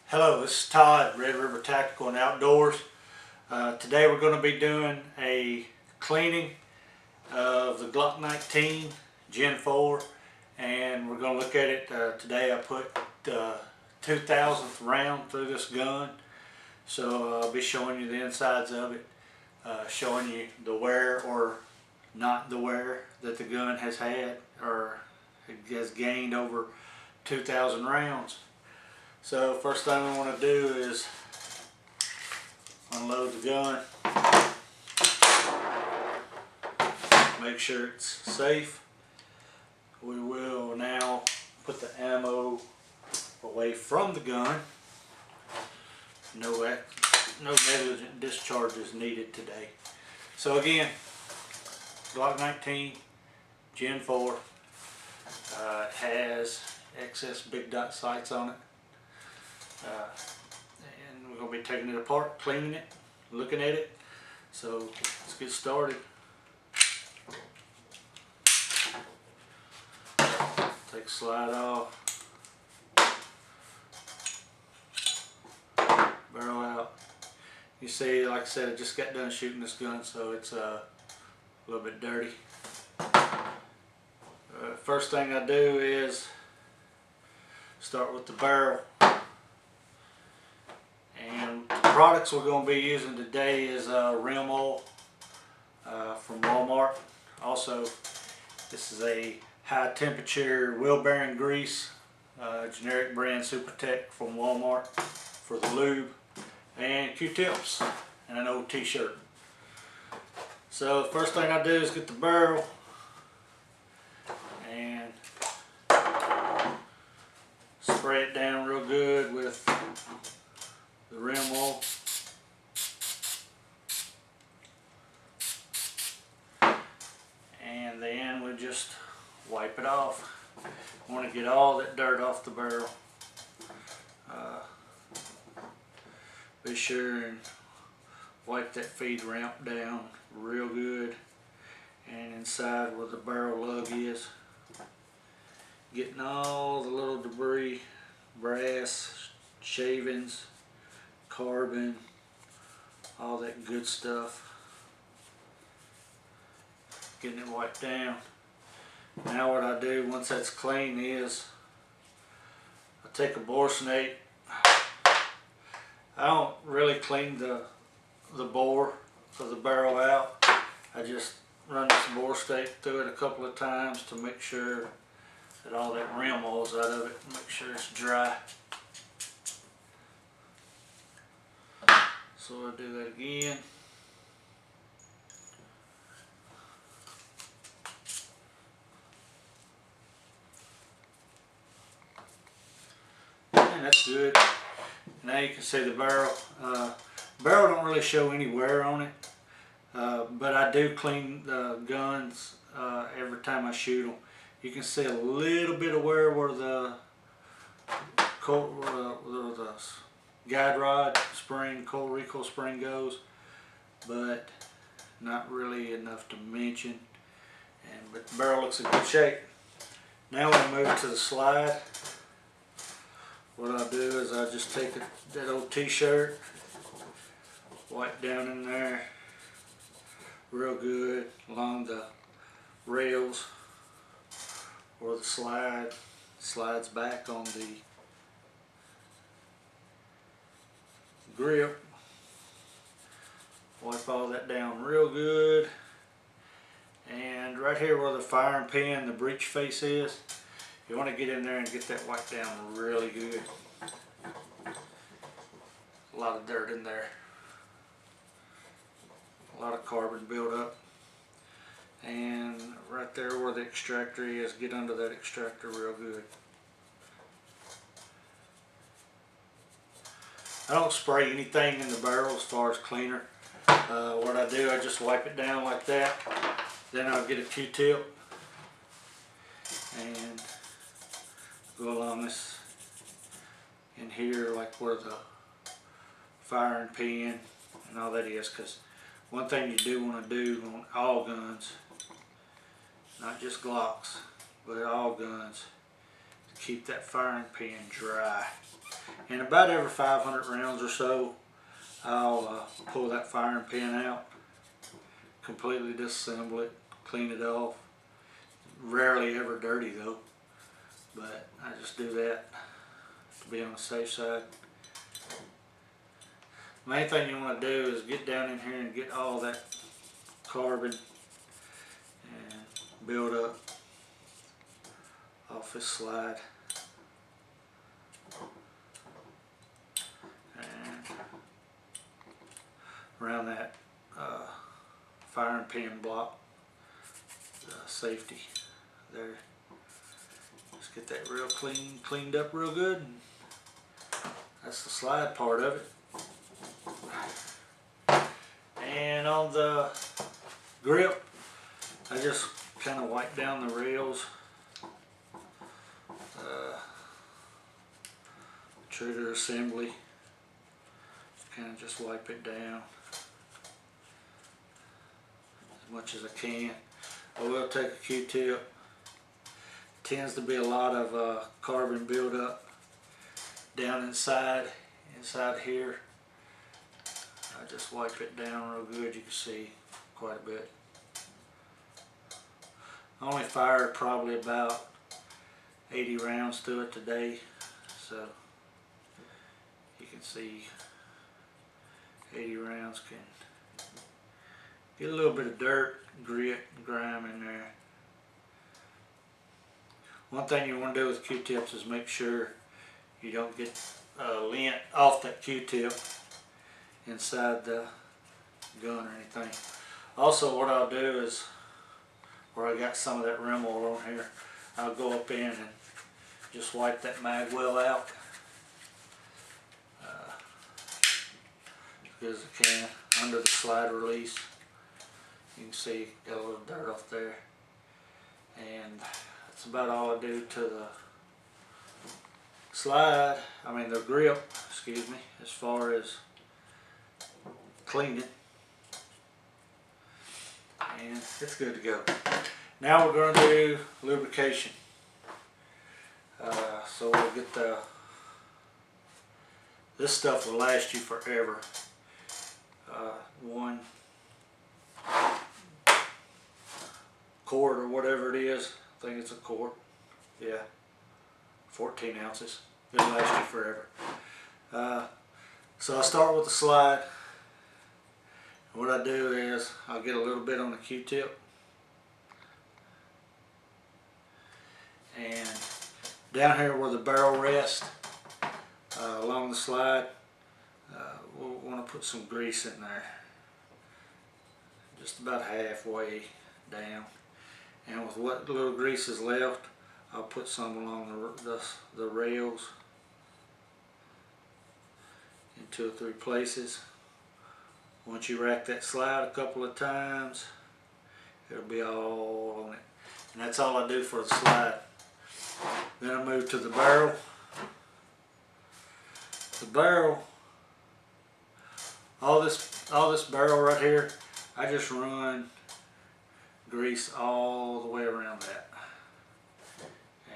Hello, this is Todd, Red River Tactical and Outdoors. Today we're going to be doing a cleaning of the Glock 19 Gen 4, and we're going to look at it. Today I put the 2000th round through this gun, so I'll be showing you the insides of it, showing you the wear or not the wear that the gun has had or has gained over 2000 rounds. So first thing I want to do is unload the gun, make sure it's safe. We will now put the ammo away from the gun. No negligent discharge is needed today. So again, Glock 19 Gen 4 has excess big dot sights on it. And we're going to be taking it apart, cleaning it, looking at it. So let's get started. Take the slide off. Barrel out. You see, like I said, I just got done shooting this gun, so it's a little bit dirty. First thing I do is start with the barrel. And the products we're going to be using today is rim oil from Walmart. Also, this is a high temperature wheel bearing grease, generic brand Supertech from Walmart for the lube, and Q-tips and an old t-shirt. So the first thing I do is get the barrel and spray it down real good with the rim oil. And then we just wipe it off. I want to get all that dirt off the barrel. Be sure and wipe that feed ramp down real good, and inside where the barrel lug is, getting all the little debris, brass, shavings, carbon, all that good stuff, getting it wiped down. Now what I do once that's clean is I take a bore snake. I don't really clean the bore of the barrel out. I just run this bore snake through it a couple of times to make sure that all that rim oil's out of it, make sure it's dry. So I'll do that again. And that's good. Now you can see the barrel. Barrel don't really show any wear on it, but I do clean the guns every time I shoot them. You can see a little bit of wear where the guide rod spring, cold recoil spring goes, but not really enough to mention. But the barrel looks in good shape. Now when I move to the slide, what I'll do is I just take that old t-shirt, wipe down in there real good along the rails where the slide slides back on the grip. Wipe all that down real good, and right here where the firing pin, the breech face is, you want to get in there and get that wiped down really good. A lot of dirt in there, a lot of carbon buildup, and right there where the extractor is, get under that extractor real good. I don't spray anything in the barrel as far as cleaner. What I do, I just wipe it down like that. Then I'll get a Q-tip and go along this in here, like where the firing pin and all that is, because one thing you do want to do on all guns, not just Glocks, but all guns, keep that firing pin dry. And about every 500 rounds or so, I'll pull that firing pin out, completely disassemble it, clean it off. Rarely ever dirty though, but I just do that to be on the safe side. Main thing you want to do is get down in here and get all that carbon and build up off this slide. And around that firing pin block, safety there. Just get that real cleaned up real good. And that's the slide part of it. And on the grip, I just kind of wipe down the rails. Trigger assembly, kind of just wipe it down as much as I can. I will take a Q-tip. Tends to be a lot of carbon buildup down inside here. I just wipe it down real good. You can see quite a bit. I only fired probably about 80 rounds to it today, so you can see 80 rounds can get a little bit of dirt, grit, and grime in there. One thing you want to do with Q-tips is make sure you don't get lint off that Q-tip inside the gun or anything. Also, what I'll do is, where I got some of that rim oil on here, I'll go up in and just wipe that mag well out as good as I can under the slide release. You can see got a little dirt off there, and that's about all I do to the slide. I mean the grip, excuse me, as far as cleaning. And it's good to go. Now we're going to do lubrication. So we'll get this stuff will last you forever. One quart or whatever it is, I think it's a quart, yeah, 14 ounces, it'll last you forever. So I'll start with the slide. What I do is I'll get a little bit on the Q-tip, and down here where the barrel rests along the slide, we'll want to put some grease in there, just about halfway down. And with what little grease is left, I'll put some along the rails in 2 or 3 places. Once you rack that slide a couple of times, it'll be all on it. And that's all I do for the slide. Then I move to the barrel. The barrel, all this barrel right here, I just run grease all the way around that.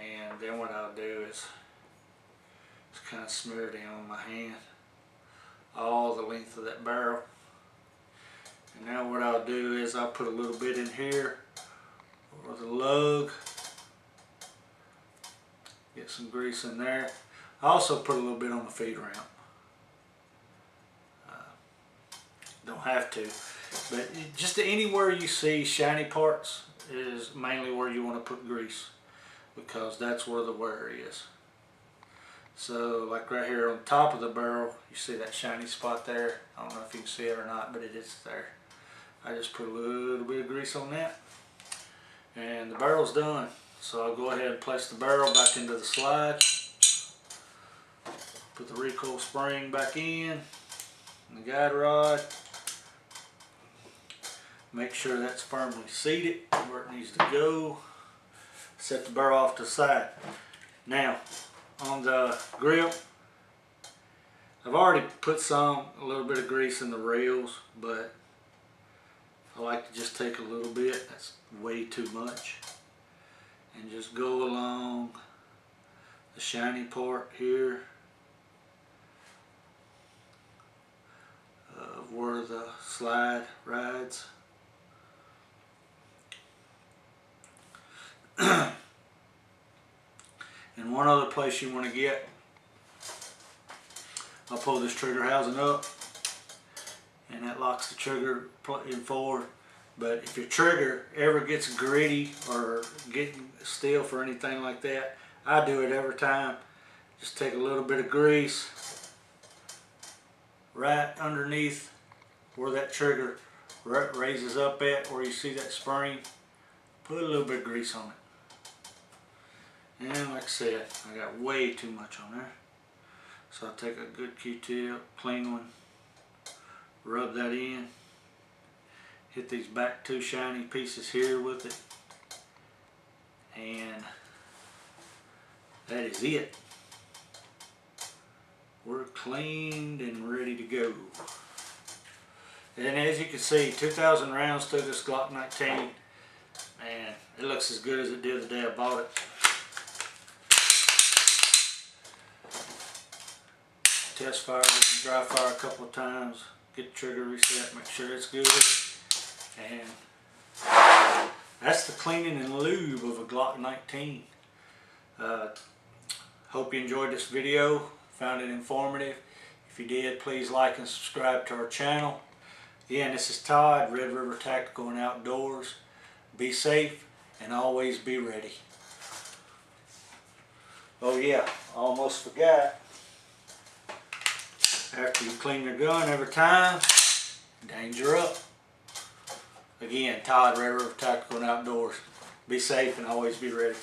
And then what I'll do is just kind of smear it in on my hand, all the length of that barrel. And now what I'll do is I'll put a little bit in here for the lug, get some grease in there. I also put a little bit on the feed ramp. Don't have to, but just anywhere you see shiny parts is mainly where you want to put grease, because that's where the wear is. So like right here on top of the barrel, you see that shiny spot there. I don't know if you can see it or not, but it is there. I just put a little bit of grease on that, and the barrel's done. So I'll go ahead and place the barrel back into the slide, put the recoil spring back in, and the guide rod. Make sure that's firmly seated where it needs to go. Set the barrel off to the side. Now, on the grip, I've already put a little bit of grease in the rails, but I like to just take a little bit. That's way too much. And just go along the shiny part here of where the slide rides. And one other place you want to get, I'll pull this trigger housing up and that locks the trigger in forward. But if your trigger ever gets gritty or getting stiff or anything like that, I do it every time. Just take a little bit of grease right underneath where that trigger raises up at, where you see that spring. Put a little bit of grease on it. And like I said, I got way too much on there. So I'll take a good Q-tip, clean one, rub that in, hit these back two shiny pieces here with it, and that is it. We're cleaned and ready to go. And as you can see, 2,000 rounds through this Glock 19. Man, it looks as good as it did the day I bought it. Test fire and dry fire a couple of times. Get the trigger reset, make sure it's good. And that's the cleaning and lube of a Glock 19. Hope you enjoyed this video, found it informative. If you did, please like and subscribe to our channel. Again, this is Todd, Red River Tactical and Outdoors. Be safe and always be ready. Oh yeah, almost forgot. After you clean your gun every time, danger up. Again, Todd, Red River Tactical and Outdoors. Be safe and always be ready.